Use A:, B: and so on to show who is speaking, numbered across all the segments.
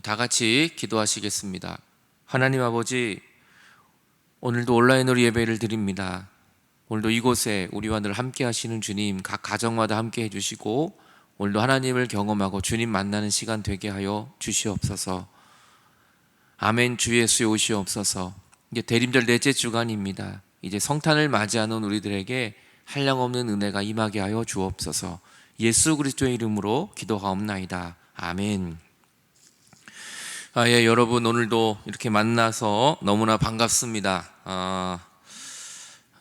A: 다 같이 기도하시겠습니다. 하나님 아버지, 오늘도 온라인으로 예배를 드립니다. 오늘도 이곳에 우리와 늘 함께 하시는 주님, 각 가정마다 함께 해주시고 오늘도 하나님을 경험하고 주님 만나는 시간 되게 하여 주시옵소서. 아멘. 주 예수의 오시옵소서. 이제 대림절 넷째 주간입니다. 이제 성탄을 맞이하는 우리들에게 한량없는 은혜가 임하게 하여 주옵소서. 예수 그리스도의 이름으로 기도하옵나이다. 아멘. 여러분, 오늘도 이렇게 만나서 너무나 반갑습니다.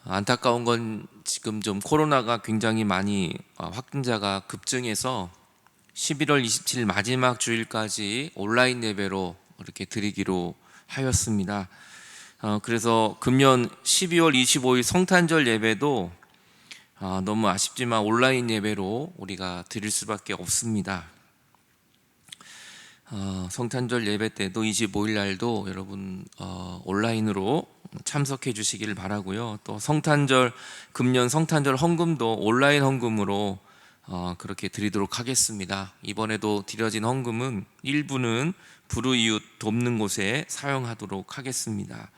A: 안타까운 건 지금 좀 코로나가 굉장히 많이 확진자가 급증해서 11월 27일 마지막 주일까지 온라인 예배로 이렇게 드리기로 하였습니다. 그래서 금년 12월 25일 성탄절 예배도 너무 아쉽지만 온라인 예배로 우리가 드릴 수밖에 없습니다. 성탄절 예배 때도 25일 날도 여러분 온라인으로 참석해 주시기를 바라고요. 또 금년 성탄절 헌금도 온라인 헌금으로 그렇게 드리도록 하겠습니다. 이번에도 드려진 헌금은 일부는 불우이웃 돕는 곳에 사용하도록 하겠습니다.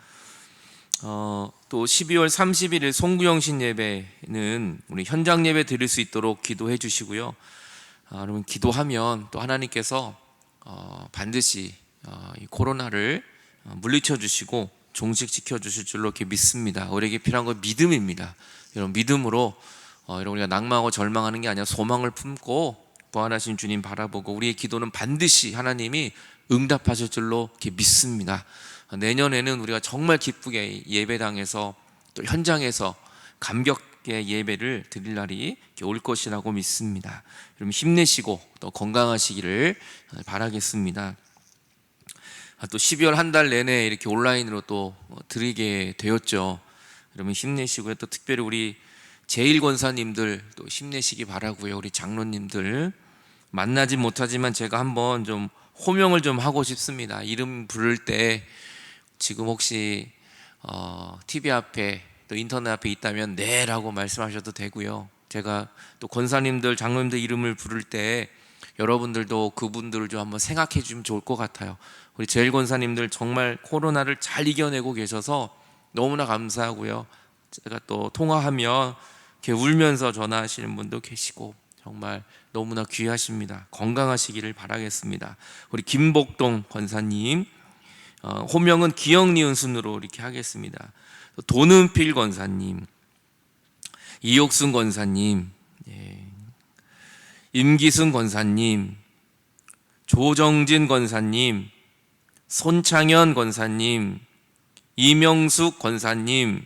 A: 또 12월 31일 송구영신 예배는 우리 현장 예배 드릴 수 있도록 기도해 주시고요. 여러분, 기도하면 또 하나님께서 반드시 이 코로나를 물리쳐 주시고 종식시켜 주실 줄로 이렇게 믿습니다. 우리에게 필요한 건 믿음입니다. 여러분, 믿음으로 여러분, 우리가 낭망하고 절망하는 게 아니라 소망을 품고 부활하신 주님 바라보고 우리의 기도는 반드시 하나님이 응답하실 줄로 이렇게 믿습니다. 내년에는 우리가 정말 기쁘게 예배당에서 또 현장에서 감격의 예배를 드릴 날이 올 것이라고 믿습니다. 여러분, 힘내시고 또 건강하시기를 바라겠습니다. 또 12월 한 달 내내 이렇게 온라인으로 또 드리게 되었죠. 여러분, 힘내시고요. 또 특별히 우리 제1권사님들 또 힘내시기 바라고요. 우리 장로님들 만나지 못하지만 제가 한번 좀 호명을 좀 하고 싶습니다. 이름 부를 때 지금 혹시 TV 앞에 또 인터넷 앞에 있다면 네 라고 말씀하셔도 되고요. 제가 또 권사님들, 장로님들 이름을 부를 때 여러분들도 그분들을 좀 한번 생각해 주면 좋을 것 같아요. 우리 제일 권사님들 정말 코로나를 잘 이겨내고 계셔서 너무나 감사하고요. 제가 또 통화하면 이렇게 울면서 전화하시는 분도 계시고 정말 너무나 귀하십니다. 건강하시기를 바라겠습니다. 우리 김복동 권사님, 호명은 기억 니은 순으로 이렇게 하겠습니다. 도는필 권사님, 이옥순 권사님, 임기승 권사님, 조정진 권사님, 손창현 권사님, 이명숙 권사님,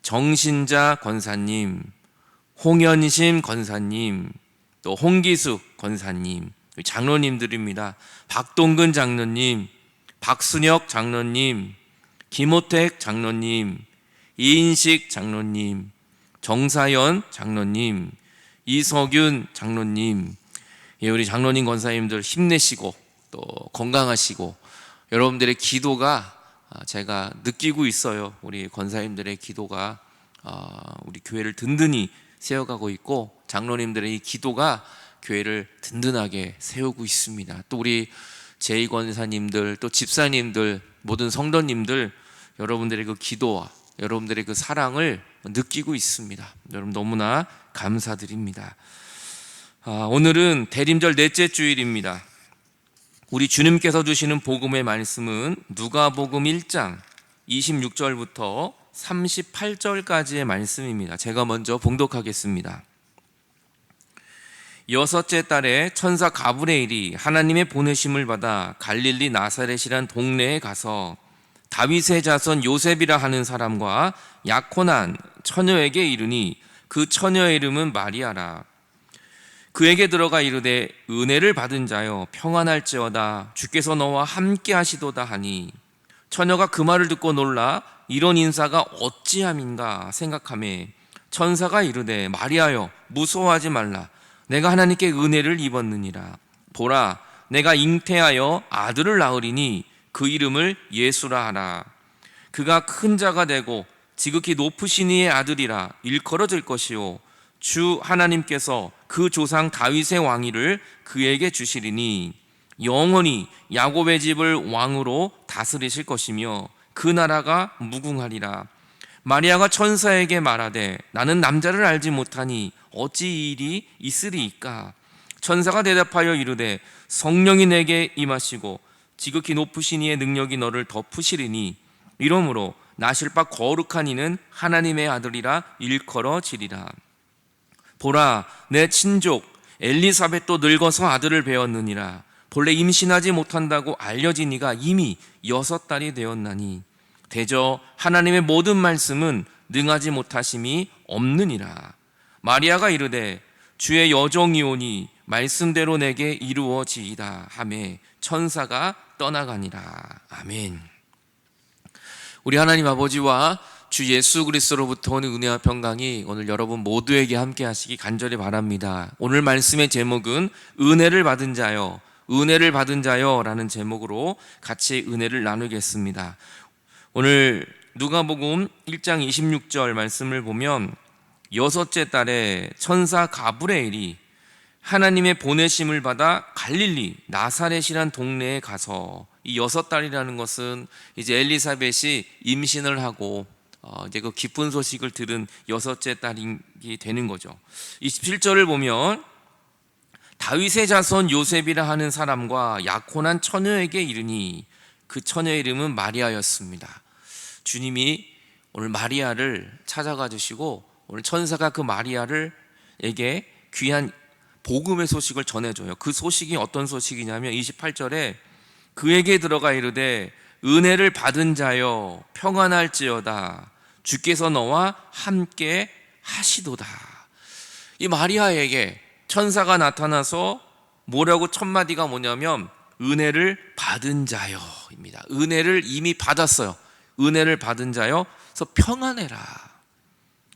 A: 정신자 권사님, 홍현심 권사님, 또 홍기숙 권사님, 장로님들입니다. 박동근 장로님, 박순혁 장로님, 김호택 장로님, 이인식 장로님, 정사연 장로님, 이석윤 장로님, 우리 장로님 권사님들 힘내시고 또 건강하시고 여러분들의 기도가 제가 느끼고 있어요. 우리 권사님들의 기도가 우리 교회를 든든히 세워가고 있고 장로님들의 이 기도가 교회를 든든하게 세우고 있습니다. 또 우리 제2권사님들 또 집사님들 모든 성도님들 여러분들의 그 기도와 여러분들의 그 사랑을 느끼고 있습니다. 여러분 너무나 감사드립니다. 오늘은 대림절 넷째 주일입니다. 우리 주님께서 주시는 복음의 말씀은 누가복음 1장 26절부터 38절까지의 말씀입니다. 제가 먼저 봉독하겠습니다. 여섯째 달에 천사 가브리엘이 하나님의 보내심을 받아 갈릴리 나사렛이란 동네에 가서 다윗의 자손 요셉이라 하는 사람과 약혼한 처녀에게 이르니 그 처녀의 이름은 마리아라. 그에게 들어가 이르되 은혜를 받은 자여 평안할지어다 주께서 너와 함께 하시도다 하니 처녀가 그 말을 듣고 놀라 이런 인사가 어찌함인가 생각하매 천사가 이르되 마리아여 무서워하지 말라 내가 하나님께 은혜를 입었느니라. 보라 내가 잉태하여 아들을 낳으리니 그 이름을 예수라 하라. 그가 큰 자가 되고 지극히 높으신 이의 아들이라 일컬어질 것이요 주 하나님께서 그 조상 다윗의 왕위를 그에게 주시리니 영원히 야곱의 집을 왕으로 다스리실 것이며 그 나라가 무궁하리라. 마리아가 천사에게 말하되 나는 남자를 알지 못하니 어찌 이 일이 있으리이까. 천사가 대답하여 이르되 성령이 내게 임하시고 지극히 높으신 이의 능력이 너를 덮으시리니 이러므로 나실 바 거룩한 이는 하나님의 아들이라 일컬어지리라. 보라, 내 친족 엘리사벳도 늙어서 아들을 배었느니라. 본래 임신하지 못한다고 알려진 이가 이미 6달이 되었나니 대저 하나님의 모든 말씀은 능하지 못하심이 없느니라. 마리아가 이르되 주의 여종이오니 말씀대로 내게 이루어지이다 하매 천사가 떠나가니라. 아멘. 우리 하나님 아버지와 주 예수 그리스도로부터 오는 은혜와 평강이 오늘 여러분 모두에게 함께 하시기 간절히 바랍니다. 오늘 말씀의 제목은 은혜를 받은 자여, 은혜를 받은 자여 라는 제목으로 같이 은혜를 나누겠습니다. 오늘 누가복음 1장 26절 말씀을 보면 6째 달에 천사 가브리엘이 하나님의 보내심을 받아 갈릴리 나사렛이란 동네에 가서 이 6달이라는 것은 이제 엘리사벳이 임신을 하고 이제 그 기쁜 소식을 들은 6째 달이 되는 거죠. 27절을 보면 다윗의 자손 요셉이라 하는 사람과 약혼한 처녀에게 이르니 그 처녀의 이름은 마리아였습니다. 주님이 오늘 마리아를 찾아가 주시고 오늘 천사가 그 마리아를에게 귀한 복음의 소식을 전해줘요. 그 소식이 어떤 소식이냐면 28절에 그에게 들어가 이르되 은혜를 받은 자여 평안할지어다 주께서 너와 함께 하시도다. 이 마리아에게 천사가 나타나서 뭐라고 첫 마디가 뭐냐면 은혜를 받은 자여입니다. 은혜를 이미 받았어요. 은혜를 받은 자여 그래서 평안해라.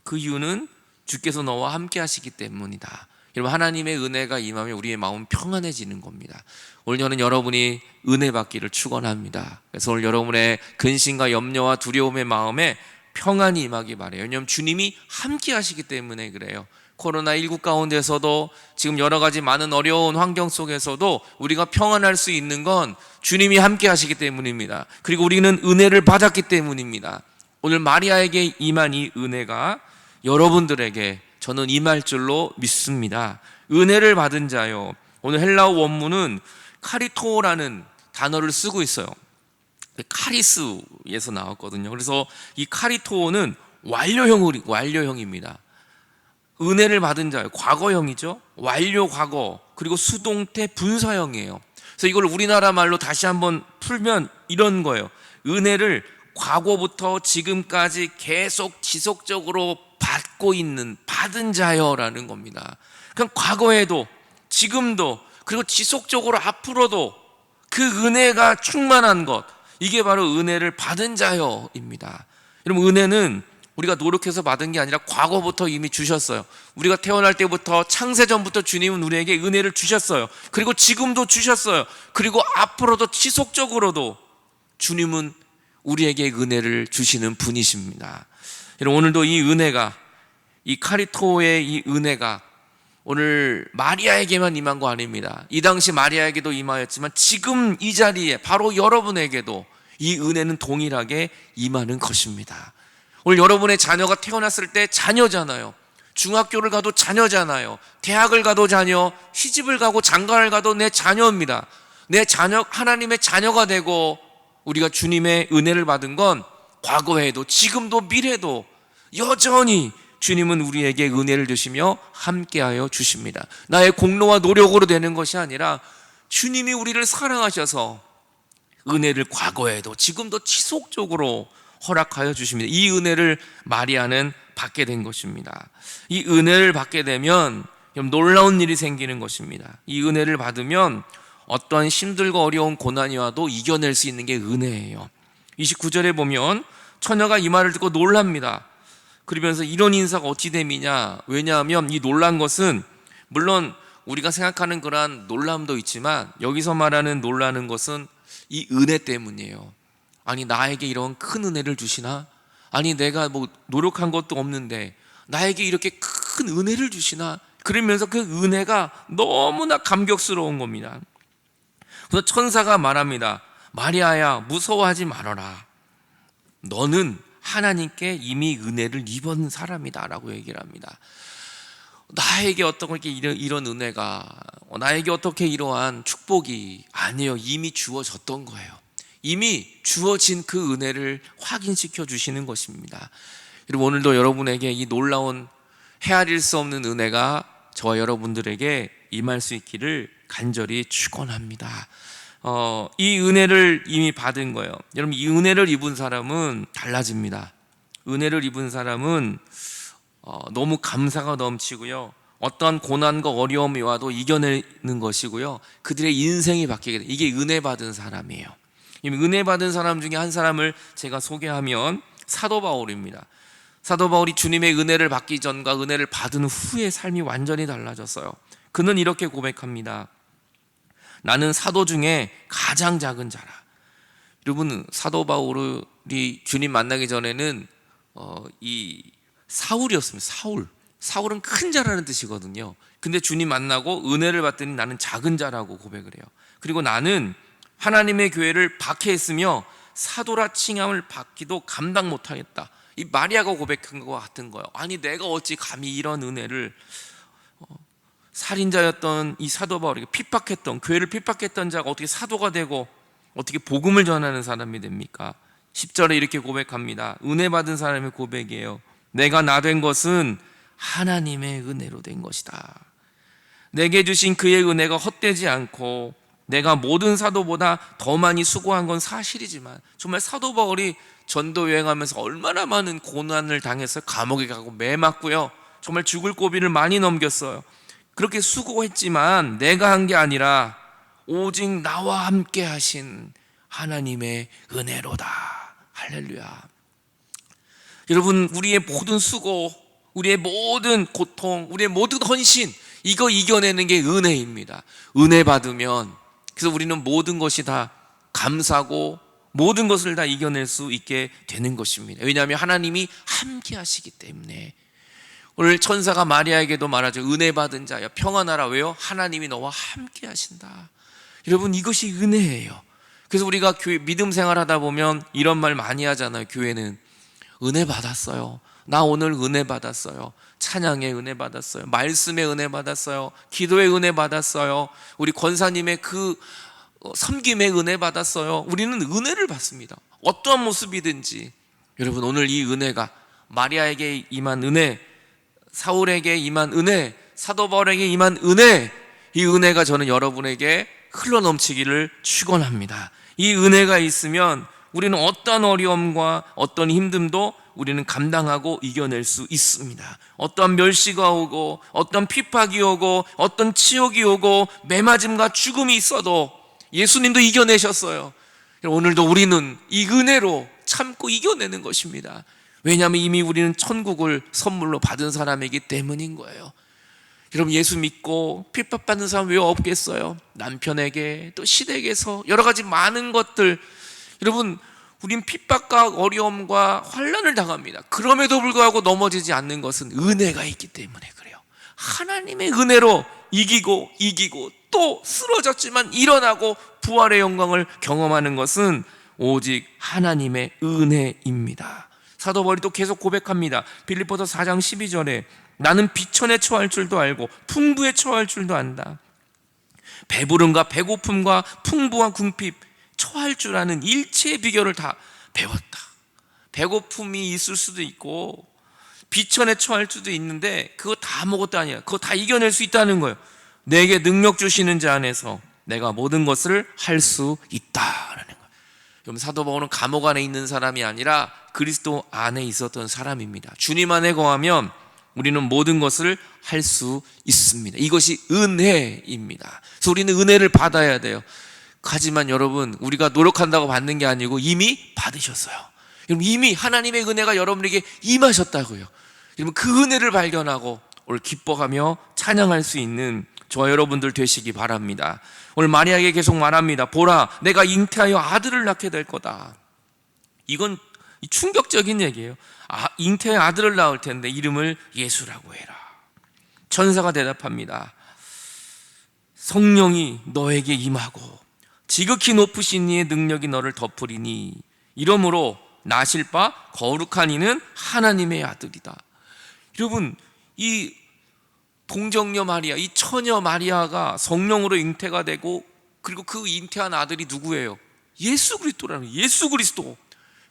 A: 그 이유는 주께서 너와 함께 하시기 때문이다. 여러분, 하나님의 은혜가 임하면 우리의 마음은 평안해지는 겁니다. 오늘 저는 여러분이 은혜 받기를 축원합니다. 그래서 오늘 여러분의 근심과 염려와 두려움의 마음에 평안이 임하기 바라요. 왜냐하면 주님이 함께 하시기 때문에 그래요. 코로나19 가운데서도 지금 여러 가지 많은 어려운 환경 속에서도 우리가 평안할 수 있는 건 주님이 함께 하시기 때문입니다. 그리고 우리는 은혜를 받았기 때문입니다. 오늘 마리아에게 임한 이 은혜가 여러분들에게 저는 임할 줄로 믿습니다. 은혜를 받은 자요. 오늘 헬라어 원문은 카리토라는 단어를 쓰고 있어요. 카리스에서 나왔거든요. 그래서 이 카리토는 완료형입니다. 은혜를 받은 자요. 과거형이죠. 완료 과거. 그리고 수동태 분사형이에요. 그래서 이걸 우리나라 말로 다시 한번 풀면 이런 거예요. 은혜를 과거부터 지금까지 계속 지속적으로 받고 있는 받은 자여라는 겁니다. 그럼 과거에도 지금도 그리고 지속적으로 앞으로도 그 은혜가 충만한 것, 이게 바로 은혜를 받은 자여입니다. 여러분, 은혜는 우리가 노력해서 받은 게 아니라 과거부터 이미 주셨어요. 우리가 태어날 때부터 창세전부터 주님은 우리에게 은혜를 주셨어요. 그리고 지금도 주셨어요. 그리고 앞으로도 지속적으로도 주님은 우리에게 은혜를 주시는 분이십니다. 여러분, 오늘도 이 은혜가, 이 카리토의 이 은혜가 오늘 마리아에게만 임한 거 아닙니다. 이 당시 마리아에게도 임하였지만 지금 이 자리에 바로 여러분에게도 이 은혜는 동일하게 임하는 것입니다. 오늘 여러분의 자녀가 태어났을 때 자녀잖아요. 중학교를 가도 자녀잖아요. 대학을 가도 자녀, 시집을 가고 장가를 가도 내 자녀입니다. 내 자녀, 하나님의 자녀가 되고 우리가 주님의 은혜를 받은 건 과거에도 지금도 미래도 여전히 주님은 우리에게 은혜를 주시며 함께하여 주십니다. 나의 공로와 노력으로 되는 것이 아니라 주님이 우리를 사랑하셔서 은혜를 과거에도 지금도 지속적으로 허락하여 주십니다. 이 은혜를 마리아는 받게 된 것입니다. 이 은혜를 받게 되면 놀라운 일이 생기는 것입니다. 이 은혜를 받으면 어떠한 힘들고 어려운 고난이 와도 이겨낼 수 있는 게 은혜예요. 29절에 보면 처녀가 이 말을 듣고 놀랍니다. 그러면서 이런 인사가 어찌 됨이냐. 왜냐하면 이 놀란 것은 물론 우리가 생각하는 그러한 놀람도 있지만 여기서 말하는 놀라는 것은 이 은혜 때문이에요. 아니, 나에게 이런 큰 은혜를 주시나? 아니, 내가 뭐 노력한 것도 없는데 나에게 이렇게 큰 은혜를 주시나? 그러면서 그 은혜가 너무나 감격스러운 겁니다. 그래서 천사가 말합니다. 마리아야, 무서워하지 말아라. 너는 하나님께 이미 은혜를 입은 사람이다 라고 얘기를 합니다. 나에게 어떻게 이런 은혜가, 나에게 어떻게 이러한 축복이, 아니에요. 이미 주어졌던 거예요. 이미 주어진 그 은혜를 확인시켜 주시는 것입니다. 여러분, 오늘도 여러분에게 이 놀라운 헤아릴 수 없는 은혜가 저와 여러분들에게 임할 수 있기를 간절히 축원합니다. 이 은혜를 이미 받은 거예요. 여러분, 이 은혜를 입은 사람은 달라집니다. 은혜를 입은 사람은 너무 감사가 넘치고요, 어떠한 고난과 어려움이 와도 이겨내는 것이고요, 그들의 인생이 바뀌게 돼요. 이게 은혜 받은 사람이에요. 은혜 받은 사람 중에 한 사람을 제가 소개하면 사도 바울입니다. 사도 바울이 주님의 은혜를 받기 전과 은혜를 받은 후의 삶이 완전히 달라졌어요. 그는 이렇게 고백합니다. 나는 사도 중에 가장 작은 자라. 여러분, 사도 바울이 주님 만나기 전에는 이 사울이었습니다. 사울은 큰 자라는 뜻이거든요. 근데 주님 만나고 은혜를 받더니 나는 작은 자라고 고백을 해요. 그리고 나는 하나님의 교회를 박해했으며 사도라 칭함을 받기도 감당 못하겠다. 이 마리아가 고백한 것 같은 거예요. 아니, 내가 어찌 감히 이런 은혜를, 살인자였던 이 사도 바울에게 핍박했던, 교회를 핍박했던 자가 어떻게 사도가 되고 어떻게 복음을 전하는 사람이 됩니까? 10절에 이렇게 고백합니다. 은혜 받은 사람의 고백이에요. 내가 나 된 것은 하나님의 은혜로 된 것이다. 내게 주신 그의 은혜가 헛되지 않고 내가 모든 사도보다 더 많이 수고한 건 사실이지만, 정말 사도 바울이 전도 여행하면서 얼마나 많은 고난을 당해서 감옥에 가고 매 맞고요, 정말 죽을 고비를 많이 넘겼어요. 그렇게 수고했지만 내가 한 게 아니라 오직 나와 함께 하신 하나님의 은혜로다. 할렐루야. 여러분, 우리의 모든 수고, 우리의 모든 고통, 우리의 모든 헌신, 이거 이겨내는 게 은혜입니다. 은혜 받으면, 그래서 우리는 모든 것이 다 감사고 모든 것을 다 이겨낼 수 있게 되는 것입니다. 왜냐하면 하나님이 함께 하시기 때문에. 오늘 천사가 마리아에게도 말하죠. 은혜 받은 자야, 평안하라. 왜요? 하나님이 너와 함께 하신다. 여러분, 이것이 은혜예요. 그래서 우리가 교회 믿음 생활하다 보면 이런 말 많이 하잖아요. 교회는 은혜 받았어요. 나 오늘 은혜 받았어요. 찬양의 은혜 받았어요. 말씀의 은혜 받았어요. 기도의 은혜 받았어요. 우리 권사님의 그 섬김의 은혜 받았어요. 우리는 은혜를 받습니다. 어떠한 모습이든지. 여러분, 오늘 이 은혜가 마리아에게 임한 은혜, 사울에게 임한 은혜, 사도 바울에게 임한 은혜, 이 은혜가 저는 여러분에게 흘러넘치기를 축원합니다. 이 은혜가 있으면 우리는 어떤 어려움과 어떤 힘듦도 우리는 감당하고 이겨낼 수 있습니다. 어떤 멸시가 오고 어떤 핍박이 오고 어떤 치욕이 오고 매맞음과 죽음이 있어도 예수님도 이겨내셨어요. 오늘도 우리는 이 은혜로 참고 이겨내는 것입니다. 왜냐하면 이미 우리는 천국을 선물로 받은 사람이기 때문인 거예요. 여러분, 예수 믿고 핍박받는 사람 왜 없겠어요? 남편에게, 또 시댁에서 여러 가지 많은 것들. 여러분, 우린 핍박과 어려움과 환난을 당합니다. 그럼에도 불구하고 넘어지지 않는 것은 은혜가 있기 때문에 그래요. 하나님의 은혜로 이기고 또 쓰러졌지만 일어나고 부활의 영광을 경험하는 것은 오직 하나님의 은혜입니다. 사도 바울이 또 계속 고백합니다. 빌립보서 4장 12절에 나는 비천에 처할 줄도 알고 풍부에 처할 줄도 안다. 배부름과 배고픔과 풍부와 궁핍 처할 줄 아는 일체의 비결을 다 배웠다. 배고픔이 있을 수도 있고 비천에 처할 수도 있는데 그거 다 아무것도 아니야. 그거 다 이겨낼 수 있다는 거예요. 내게 능력 주시는 자 안에서 내가 모든 것을 할 수 있다라는 거예요. 그럼 사도 바울은 감옥 안에 있는 사람이 아니라 그리스도 안에 있었던 사람입니다. 주님 안에 거하면 우리는 모든 것을 할 수 있습니다. 이것이 은혜입니다. 그래서 우리는 은혜를 받아야 돼요. 하지만 여러분, 우리가 노력한다고 받는 게 아니고 이미 받으셨어요. 여러분, 이미 하나님의 은혜가 여러분에게 임하셨다고요. 여러분, 그 은혜를 발견하고 오늘 기뻐하며 찬양할 수 있는 저와 여러분들 되시기 바랍니다. 오늘 마리아에게 계속 말합니다. 보라, 내가 잉태하여 아들을 낳게 될 거다. 이건 충격적인 얘기예요. 잉태의 아들을 낳을 텐데 이름을 예수라고 해라. 천사가 대답합니다. 성령이 너에게 임하고 지극히 높으신 이의 능력이 너를 덮으리니 이러므로 나실 바 거룩한 이는 하나님의 아들이다. 여러분, 이 동정녀 마리아, 이 처녀 마리아가 성령으로 잉태가 되고, 그리고 그 잉태한 아들이 누구예요? 예수 그리스도라는, 예수 그리스도.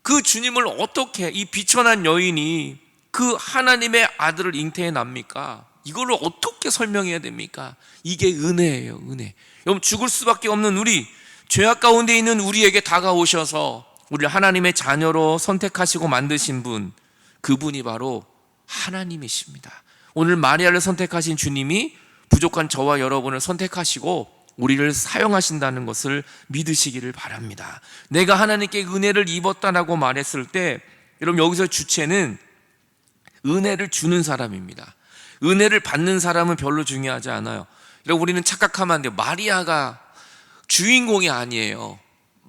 A: 그 주님을 어떻게 이 비천한 여인이 그 하나님의 아들을 잉태해 납니까? 이걸 어떻게 설명해야 됩니까? 이게 은혜예요, 은혜. 여러분, 죽을 수밖에 없는 우리, 죄악 가운데 있는 우리에게 다가오셔서 우리를 하나님의 자녀로 선택하시고 만드신 분, 그분이 바로 하나님이십니다. 오늘 마리아를 선택하신 주님이 부족한 저와 여러분을 선택하시고 우리를 사용하신다는 것을 믿으시기를 바랍니다. 내가 하나님께 은혜를 입었다라고 말했을 때, 여러분, 여기서 주체는 은혜를 주는 사람입니다. 은혜를 받는 사람은 별로 중요하지 않아요. 여러분, 우리는 착각하면 안 돼요. 마리아가 주인공이 아니에요.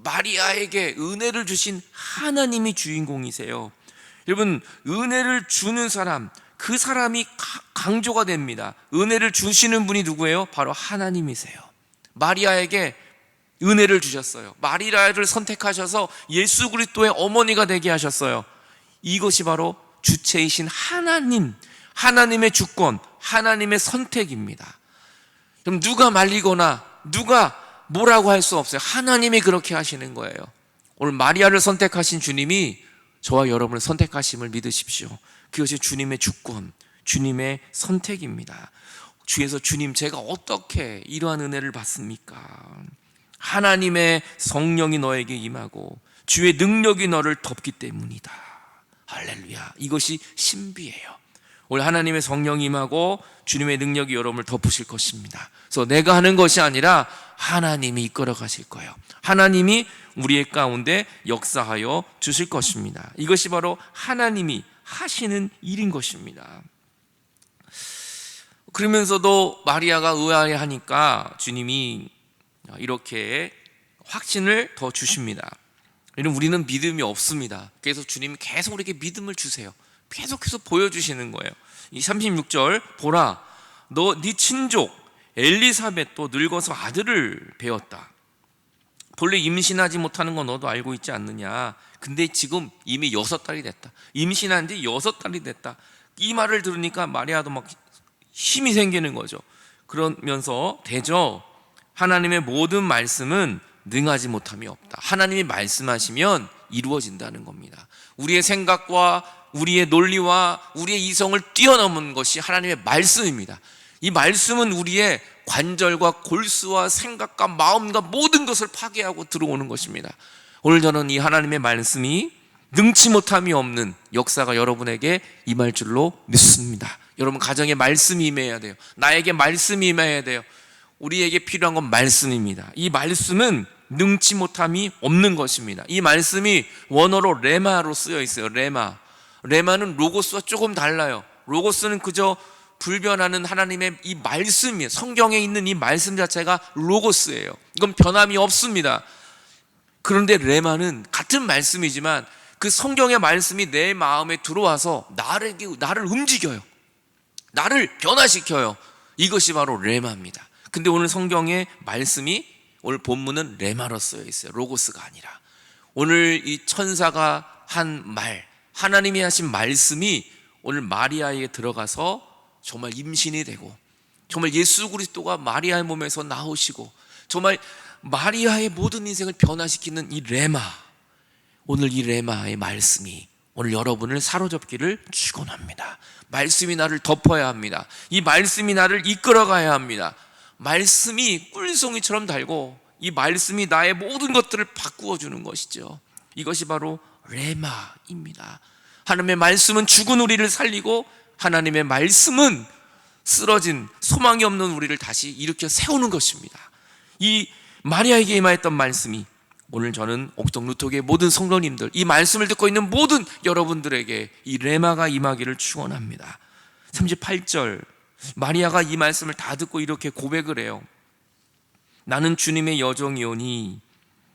A: 마리아에게 은혜를 주신 하나님이 주인공이세요. 여러분, 은혜를 주는 사람, 그 사람이 강조가 됩니다. 은혜를 주시는 분이 누구예요? 바로 하나님이세요. 마리아에게 은혜를 주셨어요. 마리아를 선택하셔서 예수 그리스도의 어머니가 되게 하셨어요. 이것이 바로 주체이신 하나님, 하나님의 주권, 하나님의 선택입니다. 그럼 누가 말리거나 누가 뭐라고 할 수 없어요. 하나님이 그렇게 하시는 거예요. 오늘 마리아를 선택하신 주님이 저와 여러분을 선택하심을 믿으십시오. 그것이 주님의 주권, 주님의 선택입니다. 주에서 주님, 제가 어떻게 이러한 은혜를 받습니까? 하나님의 성령이 너에게 임하고 주의 능력이 너를 덮기 때문이다. 할렐루야. 이것이 신비예요. 오늘 하나님의 성령이 임하고 주님의 능력이 여러분을 덮으실 것입니다. 그래서 내가 하는 것이 아니라 하나님이 이끌어 가실 거예요. 하나님이 우리의 가운데 역사하여 주실 것입니다. 이것이 바로 하나님이 하시는 일인 것입니다. 그러면서도 마리아가 의아해하니까 주님이 이렇게 확신을 더 주십니다. 우리는 믿음이 없습니다. 그래서 주님이 계속 우리에게 믿음을 주세요. 계속해서 보여주시는 거예요. 이 36절, 보라, 네 친족 엘리사벳도 늙어서 아들을 배웠다. 본래 임신하지 못하는 건 너도 알고 있지 않느냐. 근데 지금 이미 6달이 됐다. 임신한 지 6달이 됐다. 이 말을 들으니까 마리아도 막 힘이 생기는 거죠. 그러면서 대저 하나님의 모든 말씀은 능하지 못함이 없다. 하나님이 말씀하시면 이루어진다는 겁니다. 우리의 생각과 우리의 논리와 우리의 이성을 뛰어넘은 것이 하나님의 말씀입니다. 이 말씀은 우리의 관절과 골수와 생각과 마음과 모든 것을 파괴하고 들어오는 것입니다. 오늘 저는 이 하나님의 말씀이 능치 못함이 없는 역사가 여러분에게 임할 줄로 믿습니다. 여러분 가정에 말씀이 임해야 돼요. 나에게 말씀이 임해야 돼요. 우리에게 필요한 건 말씀입니다. 이 말씀은 능치 못함이 없는 것입니다. 이 말씀이 원어로 레마로 쓰여 있어요. 레마는 로고스와 조금 달라요. 로고스는 그저 불변하는 하나님의 이 말씀이에요. 성경에 있는 이 말씀 자체가 로고스예요. 이건 변함이 없습니다. 그런데 레마는 같은 말씀이지만 그 성경의 말씀이 내 마음에 들어와서 나를 움직여요. 나를 변화시켜요. 이것이 바로 레마입니다. 근데 오늘 성경의 말씀이, 오늘 본문은 레마로 쓰여 있어요. 로고스가 아니라. 오늘 이 천사가 한 말, 하나님이 하신 말씀이 오늘 마리아에게 들어가서 정말 임신이 되고, 정말 예수 그리스도가 마리아의 몸에서 나오시고, 정말 마리아의 모든 인생을 변화시키는 이 레마, 오늘 이 레마의 말씀이 오늘 여러분을 사로잡기를 축원합니다. 말씀이 나를 덮어야 합니다. 이 말씀이 나를 이끌어가야 합니다. 말씀이 꿀송이처럼 달고 이 말씀이 나의 모든 것들을 바꾸어 주는 것이죠. 이것이 바로 레마입니다. 하나님의 말씀은 죽은 우리를 살리고, 하나님의 말씀은 쓰러진 소망이 없는 우리를 다시 일으켜 세우는 것입니다. 이 마리아에게 임하였던 말씀이 오늘 저는 옥동 루터교의 모든 성도님들, 이 말씀을 듣고 있는 모든 여러분들에게 이 레마가 임하기를 축원합니다. 38절, 마리아가 이 말씀을 다 듣고 이렇게 고백을 해요. 나는 주님의 여종이오니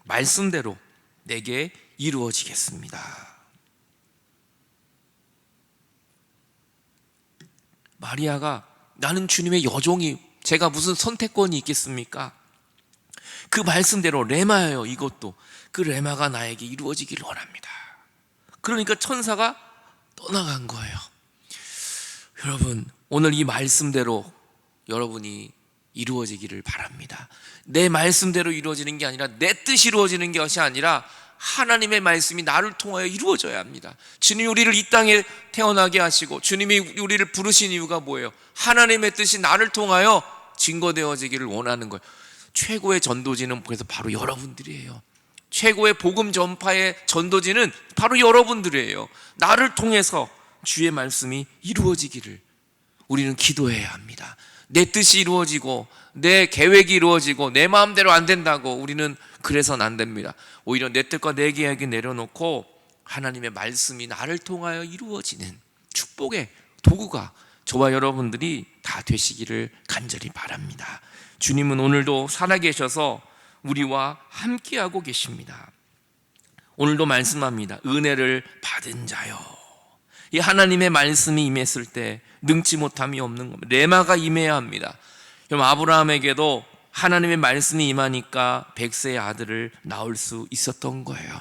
A: 말씀대로 내게 이루어지겠습니다. 마리아가 나는 주님의 여종이, 제가 무슨 선택권이 있겠습니까? 그 말씀대로 레마예요. 이것도 그 레마가 나에게 이루어지기를 원합니다. 그러니까 천사가 떠나간 거예요. 여러분, 오늘 이 말씀대로 여러분이 이루어지기를 바랍니다. 내 말씀대로 이루어지는 게 아니라 내 뜻이 이루어지는 것이 아니라 하나님의 말씀이 나를 통하여 이루어져야 합니다. 주님이 우리를 이 땅에 태어나게 하시고 주님이 우리를 부르신 이유가 뭐예요? 하나님의 뜻이 나를 통하여 증거되어지기를 원하는 거예요. 최고의 전도지는 그래서 바로 여러분들이에요. 최고의 복음 전파의 전도지는 바로 여러분들이에요. 나를 통해서 주의 말씀이 이루어지기를 우리는 기도해야 합니다. 내 뜻이 이루어지고 내 계획이 이루어지고 내 마음대로 안 된다고 우리는 그래서는 안 됩니다. 오히려 내 뜻과 내 계획이 내려놓고 하나님의 말씀이 나를 통하여 이루어지는 축복의 도구가 저와 여러분들이 다 되시기를 간절히 바랍니다. 주님은 오늘도 살아계셔서 우리와 함께하고 계십니다. 오늘도 말씀합니다. 은혜를 받은 자요. 이 하나님의 말씀이 임했을 때 능치 못함이 없는 겁니다. 레마가 임해야 합니다. 그럼 아브라함에게도 하나님의 말씀이 임하니까 100세의 아들을 낳을 수 있었던 거예요.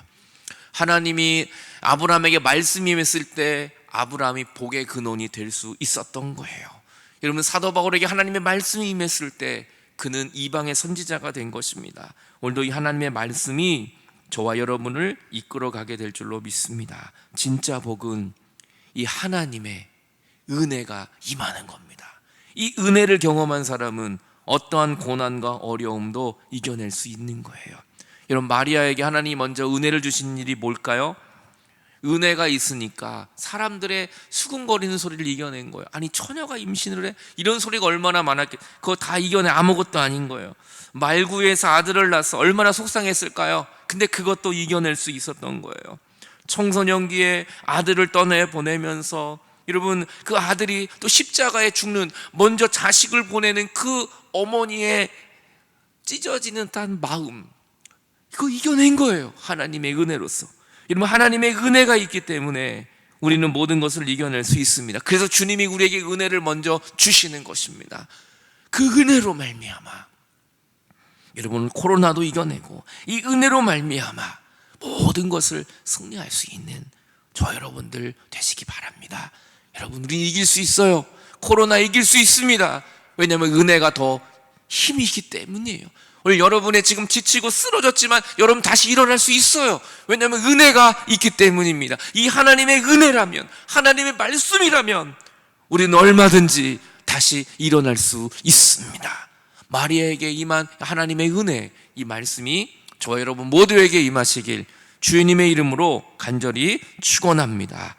A: 하나님이 아브라함에게 말씀이 임했을 때 아브라함이 복의 근원이 될 수 있었던 거예요. 여러분, 사도 바울에게 하나님의 말씀이 임했을 때 그는 이방의 선지자가 된 것입니다. 오늘도 이 하나님의 말씀이 저와 여러분을 이끌어가게 될 줄로 믿습니다. 진짜 복은 이 하나님의 은혜가 임하는 겁니다. 이 은혜를 경험한 사람은 어떠한 고난과 어려움도 이겨낼 수 있는 거예요. 여러분, 마리아에게 하나님이 먼저 은혜를 주신 일이 뭘까요? 은혜가 있으니까 사람들의 수군거리는 소리를 이겨낸 거예요. 아니, 처녀가 임신을 해? 이런 소리가 얼마나 많았겠. 그거 다 이겨내. 아무것도 아닌 거예요. 말구에서 아들을 낳아서 얼마나 속상했을까요? 근데 그것도 이겨낼 수 있었던 거예요. 청소년기에 아들을 떠내보내면서 여러분, 그 아들이 또 십자가에 죽는, 먼저 자식을 보내는 그 어머니의 찢어지는 듯한 마음, 이거 이겨낸 거예요. 하나님의 은혜로서. 여러분, 하나님의 은혜가 있기 때문에 우리는 모든 것을 이겨낼 수 있습니다. 그래서 주님이 우리에게 은혜를 먼저 주시는 것입니다. 그 은혜로 말미암아 여러분, 코로나도 이겨내고 이 은혜로 말미암아 모든 것을 승리할 수 있는 저 여러분들 되시기 바랍니다. 여러분, 우리 이길 수 있어요. 코로나 이길 수 있습니다. 왜냐하면 은혜가 더 힘이 있기 때문이에요. 오늘 여러분의 지금 지치고 쓰러졌지만 여러분 다시 일어날 수 있어요. 왜냐하면 은혜가 있기 때문입니다. 이 하나님의 은혜라면, 하나님의 말씀이라면 우리는 얼마든지 다시 일어날 수 있습니다. 마리아에게 임한 하나님의 은혜, 이 말씀이 저와 여러분 모두에게 임하시길 주님의 이름으로 간절히 축원합니다.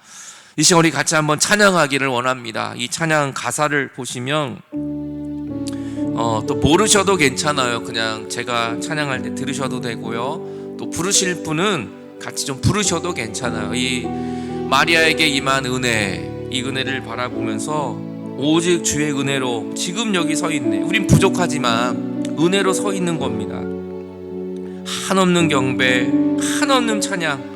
A: 이 시간 우리 같이 한번 찬양하기를 원합니다. 이 찬양 가사를 보시면 또 모르셔도 괜찮아요. 그냥 제가 찬양할 때 들으셔도 되고요. 또 부르실 분은 같이 좀 부르셔도 괜찮아요. 이 마리아에게 임한 은혜, 이 은혜를 바라보면서 오직 주의 은혜로 지금 여기 서 있네. 우린 부족하지만 은혜로 서 있는 겁니다. 한없는 경배, 한없는 찬양,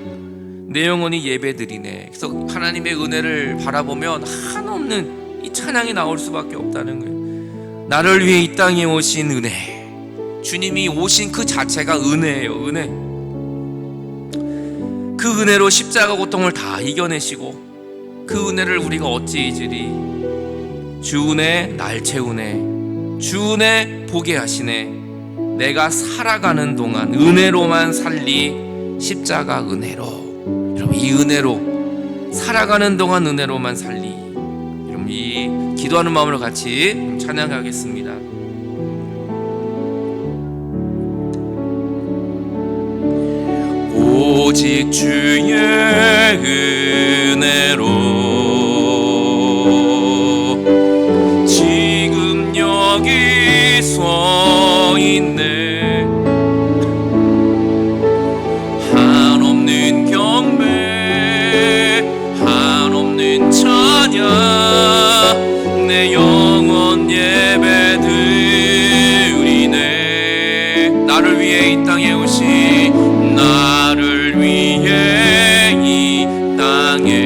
A: 내 영혼이 예배드리네. 그래서 하나님의 은혜를 바라보면 한없는 이 찬양이 나올 수밖에 없다는 거예요. 나를 위해 이 땅에 오신 은혜, 주님이 오신 그 자체가 은혜예요. 은혜. 그 은혜로 십자가 고통을 다 이겨내시고 그 은혜를 우리가 어찌 잊으리. 주 은혜 날 채우네, 주 은혜 보게 하시네. 내가 살아가는 동안 은혜로만 살리. 십자가 은혜로. 여러분, 이 은혜로 살아가는 동안 은혜로만 살리. 여러분, 이 기도하는 마음으로 같이 찬양하겠습니다. 오직 주의 은혜로 지금 여기 서 있네. 한없는 경배, 한없는 찬양, 내 영혼 예배드리네. 나를 위해 이 땅에 오신, 나를 위해 이 땅에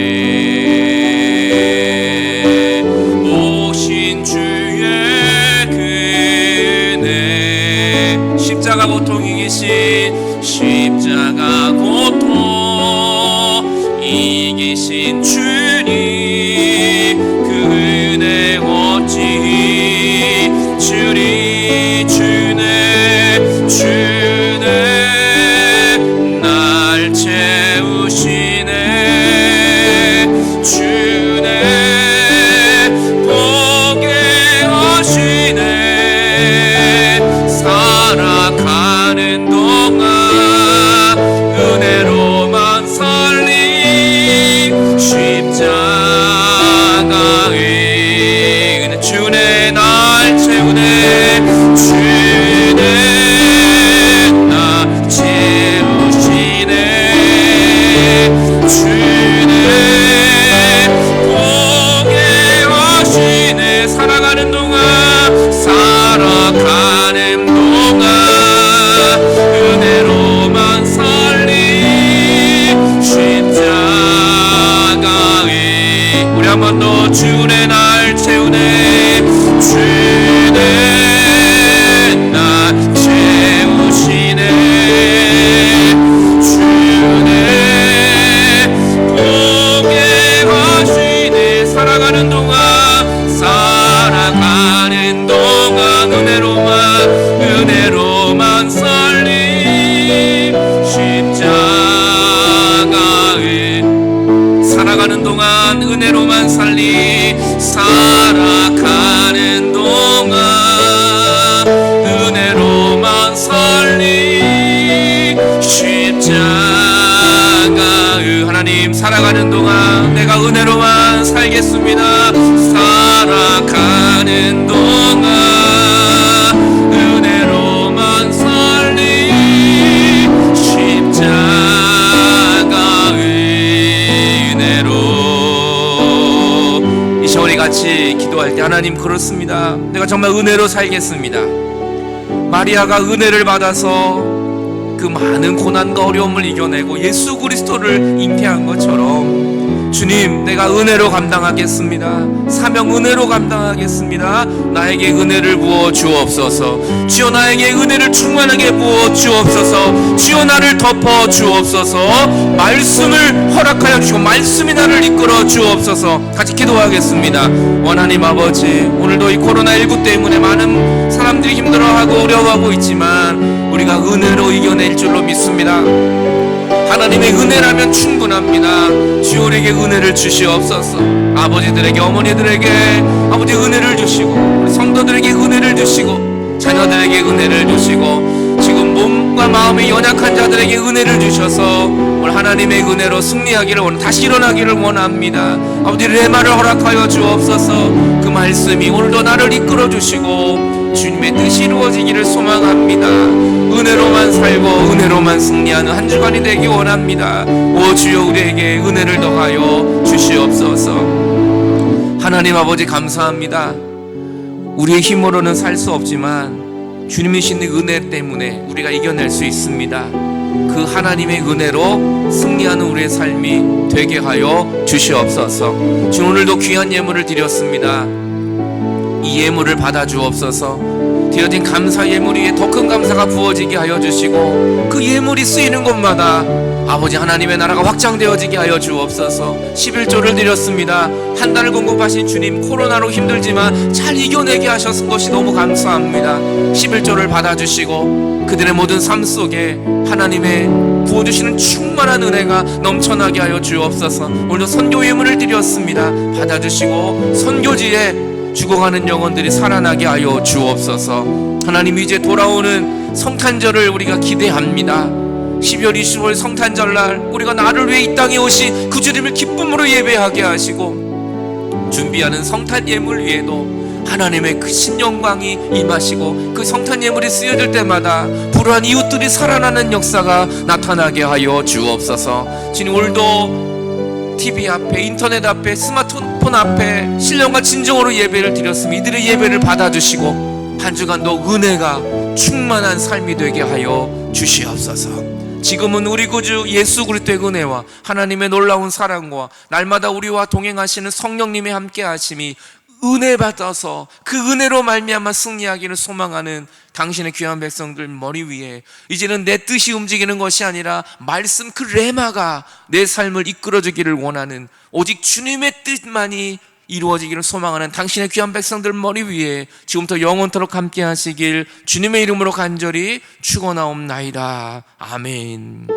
A: 오신 주의 은혜, 십자가 고통 이기신 주님 그 은혜 어찌 주리 주네 날 채우시네 주네 보게 하시네 살아가는 동안 은혜로만 살리 십자가의 은혜 주네 날 채우네 주네 살아가는 동안 은혜로만 살리 십자가의 우리 한 번 더 주네 날 채우네 주네 날 채우시네 주네 보게 하시네 살아가는 동안 은혜로만 살리 십자가의 살아가는 동안 은혜로만 살리 살아가는 동안 은혜로만 살리 십자가의 하나님 살아가는 동안 내가 은혜로만 살겠습니다 살아가는 동안 은혜로만 살리 십자가의 은혜로 이 시간 우리 같이 기도할 때 하나님 그렇습니다 내가 정말 은혜로 살겠습니다 마리아가 은혜를 받아서 그 많은 고난과 어려움을 이겨내고 예수 그리스도를 잉태한 것처럼 주님 내가 은혜로 감당하겠습니다 사명 은혜로 감당하겠습니다 나에게 은혜를 부어 주옵소서 주여 나에게 은혜를 충만하게 부어 주옵소서 주여 나를 덮어 주옵소서 말씀을 허락하여 주시고 말씀이 나를 이끌어 주옵소서 같이 기도하겠습니다 하나님 아버지 오늘도 이 코로나19 때문에 많은 사람들이 힘들어하고 어려워하고 있지만 우리가 은혜로 이겨낼 줄로 믿습니다 하나님의 은혜라면 충분합니다 주여 우리에게 은혜를 주시옵소서 아버지들에게 어머니들에게 아버지 은혜를 주시고 우리 성도들에게 은혜를 주시고 자녀들에게 은혜를 주시고 지금 몸과 마음이 연약한 자들에게 은혜를 주셔서 오늘 하나님의 은혜로 승리하기를 다시 일어나기를 원합니다 아버지 레마를 허락하여 주옵소서 그 말씀이 오늘도 나를 이끌어 주시고 주님의 뜻이 이루어지기를 소망합니다 은혜로만 살고 은혜로만 승리하는 한 주간이 되기 원합니다 오 주여 우리에게 은혜를 더하여 주시옵소서 하나님 아버지 감사합니다 우리의 힘으로는 살 수 없지만 주님이 주신 은혜 때문에 우리가 이겨낼 수 있습니다 그 하나님의 은혜로 승리하는 우리의 삶이 되게 하여 주시옵소서 주님 오늘도 귀한 예물을 드렸습니다 이 예물을 받아 주옵소서 드려진 감사 예물 위에 더 큰 감사가 부어지게 하여 주시고 그 예물이 쓰이는 곳마다 아버지 하나님의 나라가 확장되어지게 하여 주옵소서 11조를 드렸습니다 한 달을 공급하신 주님 코로나로 힘들지만 잘 이겨내게 하셨은 것이 너무 감사합니다 11조를 받아주시고 그들의 모든 삶 속에 하나님의 부어주시는 충만한 은혜가 넘쳐나게 하여 주옵소서 오늘도 선교 예물을 드렸습니다 받아주시고 선교지에 죽어가는 영혼들이 살아나게 하여 주옵소서 하나님 이제 돌아오는 성탄절을 우리가 기대합니다 12월 25일 성탄절날 우리가 나를 위해 이 땅에 오신 그 주님을 기쁨으로 예배하게 하시고 준비하는 성탄 예물 위에도 하나님의 그 신영광이 임하시고 그 성탄 예물이 쓰여질 때마다 불우한 이웃들이 살아나는 역사가 나타나게 하여 주옵소서 주님 오늘도 TV 앞에 인터넷 앞에 스마트폰 앞에 신령과 진정으로 예배를 드렸으면 이들의 예배를 받아주시고 한 주간도 은혜가 충만한 삶이 되게 하여 주시옵소서 지금은 우리 구주 예수 그리스도의 은혜와 하나님의 놀라운 사랑과 날마다 우리와 동행하시는 성령님의 함께 하심이 은혜 받아서 그 은혜로 말미암아 승리하기를 소망하는 당신의 귀한 백성들 머리 위에 이제는 내 뜻이 움직이는 것이 아니라 말씀 그 레마가 내 삶을 이끌어주기를 원하는 오직 주님의 뜻만이 이루어지기를 소망하는 당신의 귀한 백성들 머리 위에 지금부터 영원토록 함께 하시길 주님의 이름으로 간절히 축원하옵나이다. 아멘.